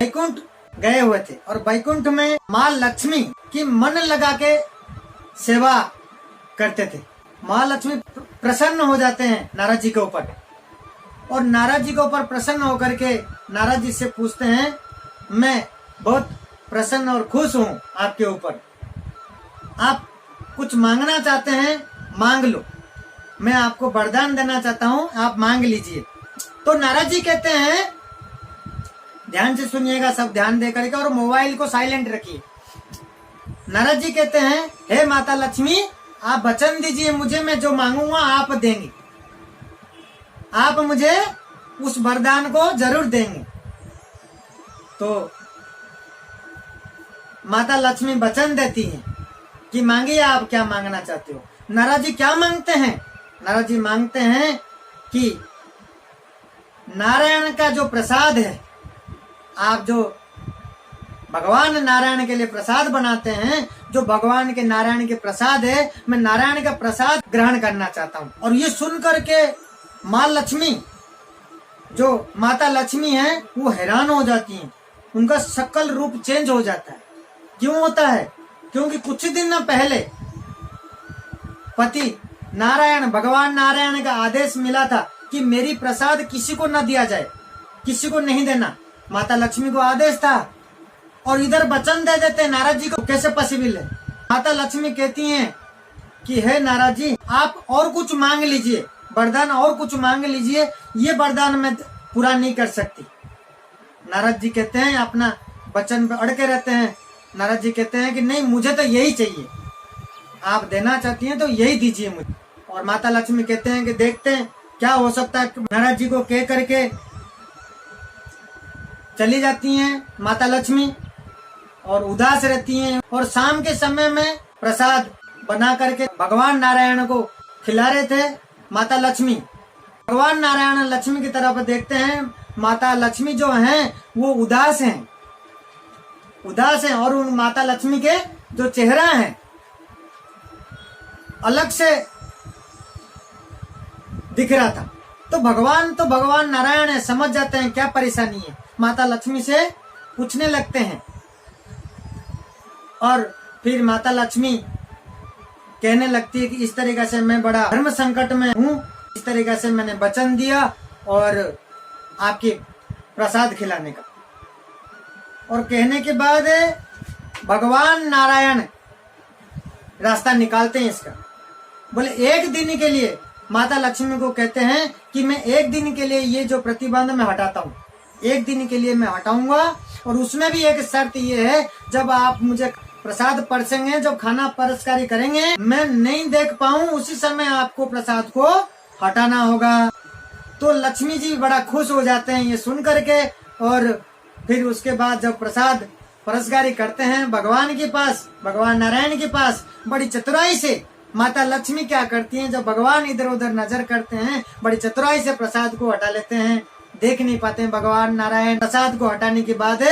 वैकुंठ गए हुए थे और वैकुंठ में माँ लक्ष्मी की मन लगा के सेवा करते थे। माँ लक्ष्मी प्रसन्न हो जाते हैं नारद जी के ऊपर और नारद जी के ऊपर प्रसन्न होकर के नारद जी से पूछते हैं, मैं बहुत प्रसन्न और खुश हूँ आपके ऊपर, आप कुछ मांगना चाहते हैं मांग लो, मैं आपको वरदान देना चाहता हूँ, आप मांग लीजिए। तो नारद जी कहते हैं, ध्यान से सुनिएगा, सब ध्यान दे करके और मोबाइल को साइलेंट रखिए। नारद जी कहते हैं, हे माता लक्ष्मी, आप वचन दीजिए मुझे, मैं जो मांगूंगा आप देंगे, आप मुझे उस वरदान को जरूर देंगे। तो माता लक्ष्मी वचन देती हैं कि मांगिए, आप क्या मांगना चाहते हो। नारद जी क्या मांगते हैं? नारद जी मांगते हैं कि नारायण का जो प्रसाद है, आप जो भगवान नारायण के लिए प्रसाद बनाते हैं, जो भगवान के नारायण के प्रसाद है, मैं नारायण का प्रसाद ग्रहण करना चाहता हूँ। और ये सुन करके माँ लक्ष्मी, जो माता लक्ष्मी है, वो हैरान हो जाती हैं, उनका शकल रूप चेंज हो जाता है। क्यों होता है? क्योंकि कुछ दिन पहले पति नारायण, भगवान नारायण का आदेश मिला था कि मेरी प्रसाद किसी को न दिया जाए, किसी को नहीं देना, माता लक्ष्मी को आदेश था। और इधर वचन दे देते हैं नारद जी को, कैसे पॉसिबल है? माता लक्ष्मी कहती हैं कि हे नारद जी, आप और कुछ मांग लीजिए, वरदान और कुछ मांग लीजिए, ये वरदान मैं पूरा नहीं कर सकती। नारद जी कहते हैं, अपना वचन पे अड़के रहते हैं। नारद जी कहते हैं कि नहीं, मुझे तो यही चाहिए, आप देना चाहती हैं तो यही दीजिए मुझे। और माता लक्ष्मी कहते हैं कि देखते हैं क्या हो सकता है। नारद जी को कह करके चली जाती हैं माता लक्ष्मी और उदास रहती हैं। और शाम के समय में प्रसाद बना करके भगवान नारायण को खिला रहे थे माता लक्ष्मी। भगवान नारायण लक्ष्मी की तरफ देखते हैं, माता लक्ष्मी जो हैं वो उदास हैं, उदास हैं, और उन माता लक्ष्मी के जो चेहरा है अलग से दिख रहा था। तो भगवान नारायण है, समझ जाते हैं क्या परेशानी है, माता लक्ष्मी से पूछने लगते हैं। और फिर माता लक्ष्मी कहने लगती है कि इस तरीके से मैं बड़ा धर्म संकट में हूँ, इस तरीके से मैंने वचन दिया और आपके प्रसाद खिलाने का। और कहने के बाद भगवान नारायण रास्ता निकालते हैं इसका। बोले एक दिन के लिए माता लक्ष्मी को कहते हैं कि मैं एक दिन के लिए ये जो प्रतिबंध मैं हटाता हूँ, एक दिन के लिए मैं हटाऊंगा, और उसमें भी एक शर्त ये है, जब आप मुझे प्रसाद परसेंगे, जब खाना परसकारी करेंगे, मैं नहीं देख पाऊं, उसी समय आपको प्रसाद को हटाना होगा। तो लक्ष्मी जी बड़ा खुश हो जाते हैं ये सुन करके। और फिर उसके बाद जब प्रसाद परसकारी करते हैं भगवान के पास, भगवान नारायण के पास, बड़ी चतुराई से माता लक्ष्मी क्या करती हैं, जब भगवान इधर उधर नजर करते हैं, बड़ी चतुराई से प्रसाद को हटा लेते हैं, देख नहीं पाते हैं भगवान नारायण। प्रसाद को हटाने के बाद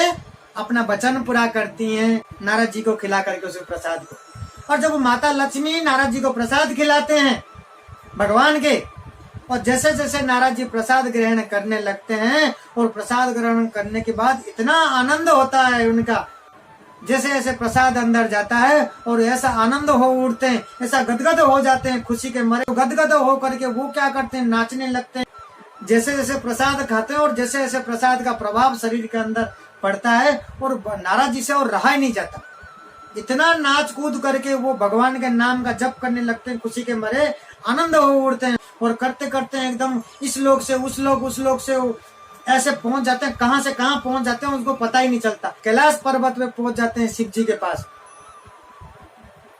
अपना वचन पूरा करती हैं नारद जी को खिला करके उस प्रसाद को। और जब माता लक्ष्मी नारद जी को प्रसाद खिलाते हैं भगवान के, और जैसे जैसे नारद जी प्रसाद ग्रहण करने लगते हैं, और प्रसाद ग्रहण करने के बाद इतना आनंद होता है उनका, जैसे जैसे प्रसाद अंदर जाता है और ऐसा आनंद हो उठते हैं, ऐसा गदगद हो जाते हैं खुशी के मारे। गदगद हो करके वो क्या करते हैं, नाचने लगते हैं। जैसे जैसे प्रसाद खाते हैं और जैसे जैसे प्रसाद का प्रभाव शरीर के अंदर पड़ता है, और नारद जी से और रहा ही नहीं जाता, इतना नाच कूद करके वो भगवान के नाम का जप करने लगते हैं, खुशी के मारे आनंद हो उठते हैं। और करते करते हैं एकदम इस लोक से उस लोक, उस लोक से ऐसे पहुंच जाते हैं, कहां से कहां पहुंच जाते हैं उसको पता ही नहीं चलता। कैलाश पर्वत पे पहुंच जाते हैं शिव जी के पास।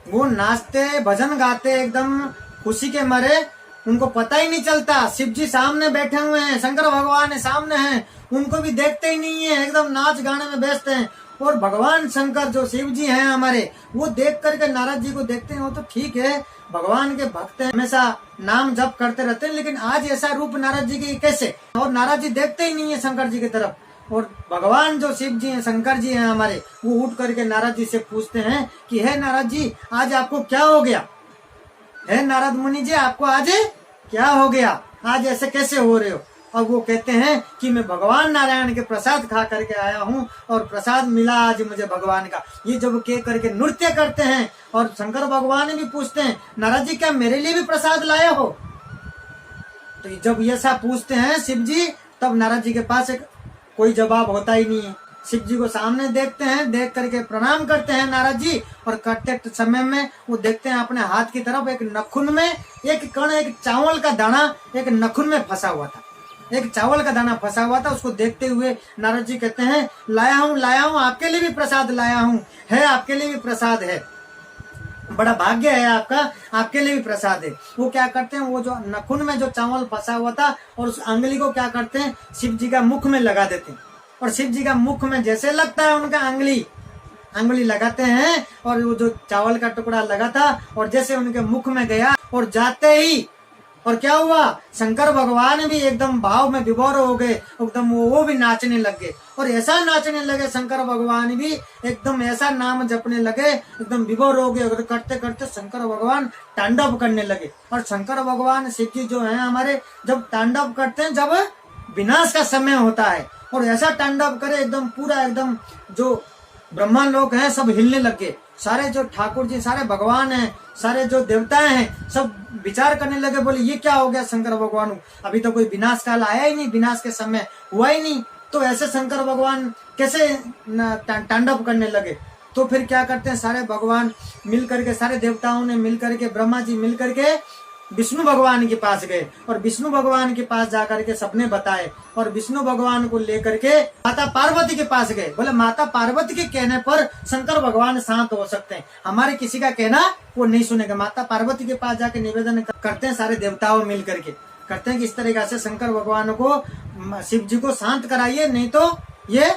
वो नाचते भजन गाते एकदम खुशी के मारे, उनको पता ही नहीं चलता शिव जी सामने बैठे हुए हैं, शंकर भगवान सामने हैं, उनको भी देखते ही नहीं है, एकदम नाच गाने में व्यस्त हैं। और भगवान शंकर जो शिव जी हैं हमारे, वो देख करके नारद जी को देखते हैं, वो तो ठीक है भगवान के भक्त हैं, हमेशा नाम जप करते रहते हैं, लेकिन आज ऐसा रूप नारद जी की कैसे? और नारद जी देखते ही नहीं है शंकर जी की तरफ। और भगवान जो शिव जी हैं, शंकर जी हैं हमारे, वो उठ करके नारद जी से पूछते हैं कि हे नारद जी, आज आपको क्या हो गया? हे नारद मुनि जी, आपको आज क्या हो गया? आज ऐसे कैसे हो रहे हो? और वो कहते हैं कि मैं भगवान नारायण के प्रसाद खा करके आया हूँ और प्रसाद मिला आज मुझे भगवान का। ये जब कह करके नृत्य करते हैं और शंकर भगवान भी पूछते हैं नारद जी क्या मेरे लिए भी प्रसाद लाए हो? तो जब ये ऐसा पूछते हैं शिव जी, तब नारद जी के पास कोई जवाब होता ही नहीं है। शिव जी को सामने देखते हैं, देख करके प्रणाम करते हैं नारद जी, और करते समय में वो देखते हैं अपने हाथ की तरफ एक नखुन में एक कण, एक चावल का दाना एक नखुन में फंसा हुआ था। एक चावल का दाना फंसा हुआ था। उसको देखते हुए नारद जी कहते हैं लाया हूँ आपके लिए भी प्रसाद लाया हूँ, है आपके लिए भी प्रसाद है, बड़ा भाग्य है आपका, आपके लिए भी प्रसाद है। वो क्या करते हैं, वो जो नखुन में जो चावल फंसा हुआ था और उस अंगुली को क्या करते हैं शिव जी का मुख में लगा देते हैं, और शिव जी का मुख में जैसे लगता है उनका अंगुली लगाते हैं, और वो जो चावल का टुकड़ा लगा था और जैसे उनके मुख में गया और जाते ही और क्या हुआ, शंकर भगवान भी एकदम भाव में विभोर हो गए, एकदम वो भी नाचने लग गए। और ऐसा नाचने लगे शंकर भगवान भी, एकदम ऐसा नाम जपने लगे, एकदम विभोर हो गए। और करते करते शंकर भगवान तांडव करने लगे। और शंकर भगवान शिव जी जो है हमारे, जब तांडव करते हैं जब विनाश का समय होता है, और ऐसा तांडव करे एकदम पूरा, एकदम जो ब्रह्मा लोग हैं सब हिलने लग गए। सारे जो ठाकुर जी, सारे भगवान हैं, सारे जो देवताएं हैं, सब विचार करने लगे, बोले ये क्या हो गया शंकर भगवान, अभी तो कोई विनाश काल आया ही नहीं, विनाश के समय हुआ ही नहीं, तो ऐसे शंकर भगवान कैसे तांडव करने लगे। तो फिर क्या करते हैं, सारे भगवान मिल करके, सारे देवताओं ने मिल करके, ब्रह्मा जी मिल करके विष्णु भगवान के पास गए, और विष्णु भगवान के पास जाकर के सबने बताए, और विष्णु भगवान को लेकर के माता पार्वती के पास गए। बोले माता पार्वती के कहने पर शंकर भगवान शांत हो सकते हैं, हमारे किसी का कहना वो नहीं सुनेगा। माता पार्वती के पास जाके निवेदन करते हैं, सारे देवताओं मिल करके करते हैं कि इस तरीके से शंकर भगवान को, शिव जी को शांत कराइए, नहीं तो ये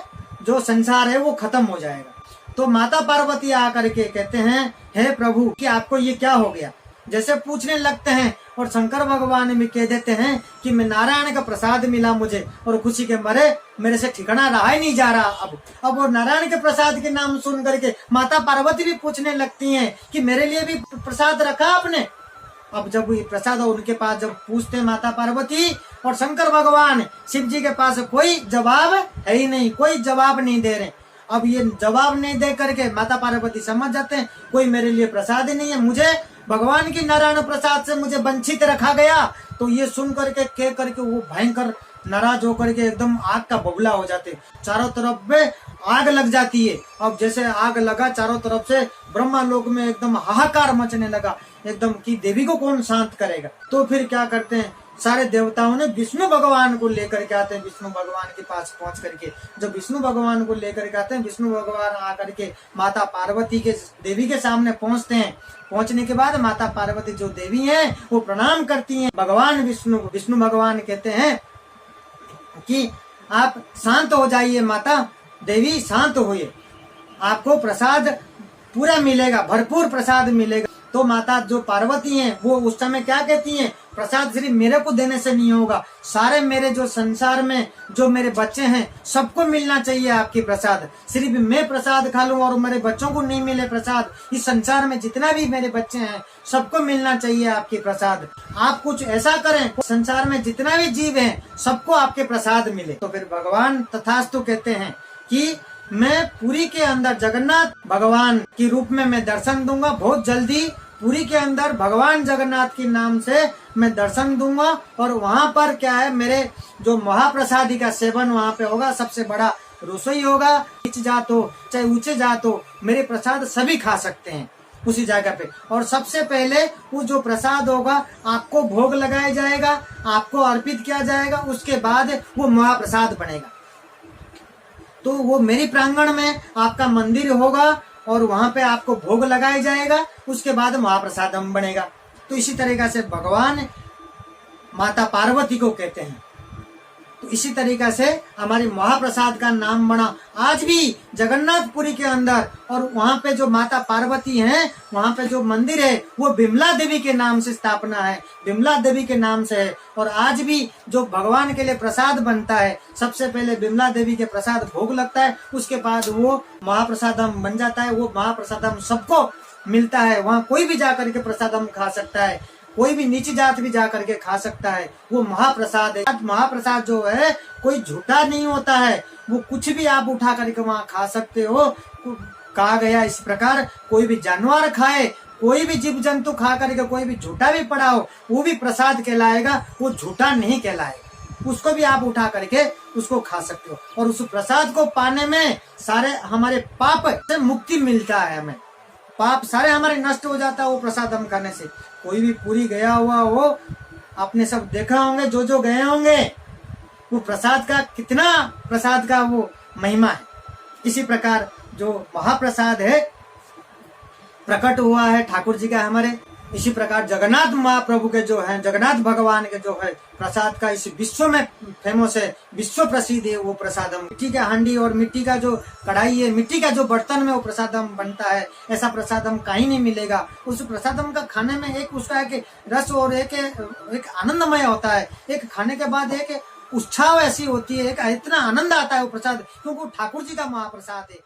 जो संसार है वो खत्म हो जाएगा। तो माता पार्वती आकर के कहते हैं हे प्रभु कि आपको ये क्या हो गया, जैसे पूछने लगते हैं, और शंकर भगवान भी कह देते हैं कि मैं नारायण का प्रसाद मिला मुझे, और खुशी के मारे मेरे से ठिकाना रहा ही नहीं जा रहा। अब वो नारायण के प्रसाद के नाम सुन करके माता पार्वती भी पूछने लगती हैं कि मेरे लिए भी प्रसाद रखा आपने। अब जब ये प्रसाद उनके पास जब पूछते हैं माता पार्वती और शंकर भगवान, शिव जी के पास कोई जवाब है ही नहीं, कोई जवाब नहीं दे रहे। अब ये जवाब नहीं दे करके माता पार्वती समझ जाते हैं कोई मेरे लिए प्रसाद ही नहीं है, मुझे भगवान की नारायण प्रसाद से मुझे वंचित रखा गया। तो ये सुन करके कह करके वो भयंकर नाराज होकर के एकदम आग का बबूला हो जाते, चारों तरफ में आग लग जाती है। अब जैसे आग लगा चारों तरफ से, ब्रह्मा लोक में एकदम हाहाकार मचने लगा, एकदम कि देवी को कौन शांत करेगा। तो फिर क्या करते हैं, सारे देवताओं ने विष्णु भगवान को लेकर के आते हैं। विष्णु भगवान के पास पहुंच करके जब विष्णु भगवान को लेकर के आते हैं, विष्णु भगवान आकर के माता पार्वती के, देवी के सामने पहुंचते हैं। पहुंचने के बाद माता पार्वती जो देवी हैं वो प्रणाम करती हैं भगवान विष्णु भगवान कहते हैं कि आप शांत हो जाइए, माता देवी शांत होइए, आपको प्रसाद पूरा मिलेगा, भरपूर प्रसाद मिलेगा। तो माता जो पार्वती हैं वो उस समय क्या कहती हैं, प्रसाद सिर्फ मेरे को देने से नहीं होगा, सारे मेरे जो संसार में जो मेरे बच्चे हैं सबको मिलना चाहिए आपकी प्रसाद। सिर्फ मैं प्रसाद खा लूं और मेरे बच्चों को नहीं मिले प्रसाद, इस संसार में जितना भी मेरे बच्चे हैं सबको मिलना चाहिए आपकी प्रसाद। आप कुछ ऐसा करें संसार में जितना भी जीव है सबको आपके प्रसाद मिले। तो फिर भगवान तथास्तु कहते हैं कि मैं पुरी के अंदर जगन्नाथ भगवान के रूप में मैं दर्शन दूंगा, बहुत जल्दी पुरी के अंदर भगवान जगन्नाथ के नाम से मैं दर्शन दूंगा। और वहाँ पर क्या है, मेरे जो महाप्रसादी का सेवन वहाँ पे होगा, सबसे बड़ा रसोई होगा, नीच जात हो चाहे ऊंचे जात हो, मेरे प्रसाद सभी खा सकते हैं उसी जगह पे। और सबसे पहले वो जो प्रसाद होगा आपको भोग लगाया जाएगा, आपको अर्पित किया जाएगा, उसके बाद वो महाप्रसाद बनेगा। तो वो मेरी प्रांगण में आपका मंदिर होगा और वहां पे आपको भोग लगाया जाएगा, उसके बाद महाप्रसाद बनेगा। तो इसी तरीका से भगवान माता पार्वती को कहते हैं। तो इसी तरीका से हमारी महाप्रसाद का नाम बना आज भी जगन्नाथपुरी के अंदर। और वहाँ पे जो माता पार्वती हैं, वहाँ पे जो मंदिर है वो बिमला देवी के नाम से स्थापना है, बिमला देवी के नाम से है। और आज भी जो भगवान के लिए प्रसाद बनता है, सबसे पहले बिमला देवी के प्रसाद भोग लगता है, उसके बाद वो महाप्रसादम बन जाता है। वो महाप्रसादम सबको मिलता है, वहाँ कोई भी जाकर के प्रसादम खा सकता है, कोई भी नीची जात भी जा करके खा सकता है। वो महाप्रसाद है। महाप्रसाद जो है कोई झूठा नहीं होता है, वो कुछ भी आप उठा करके वहाँ खा सकते हो। कहा गया इस प्रकार कोई भी जानवर खाए, कोई भी जीव जंतु खा करके कोई भी झूठा भी पड़ा हो, वो भी प्रसाद कहलाएगा, वो झूठा नहीं कहलाएगा। उसको भी आप उठा करके उसको खा सकते हो। और उस प्रसाद को पाने में सारे हमारे पाप से मुक्ति मिलता है। हमें पाप सारे हमारे नष्ट हो जाता है वो प्रसाद हम खाने से। कोई भी पूरी गया हुआ हो, आपने सब देखा होंगे, जो गए होंगे, वो प्रसाद का कितना प्रसाद का वो महिमा है। इसी प्रकार जो महाप्रसाद है प्रकट हुआ है ठाकुर जी का हमारे। इसी प्रकार जगन्नाथ महाप्रभु के जो है, जगन्नाथ भगवान के जो है प्रसाद का इस विश्व में फेमस है, विश्व प्रसिद्ध है वो प्रसाद। हम मिट्टी का हांडी और मिट्टी का जो कढ़ाई है, मिट्टी का जो बर्तन में वो प्रसादम बनता है, ऐसा प्रसादम कहीं नहीं मिलेगा। उस प्रसादम का खाने में एक उसका एक रस और एक आनंदमय होता है। एक खाने के बाद एक उत्साह ऐसी होती है, एक इतना आनंद आता है वो प्रसाद, क्योंकि ठाकुर जी का महाप्रसाद है।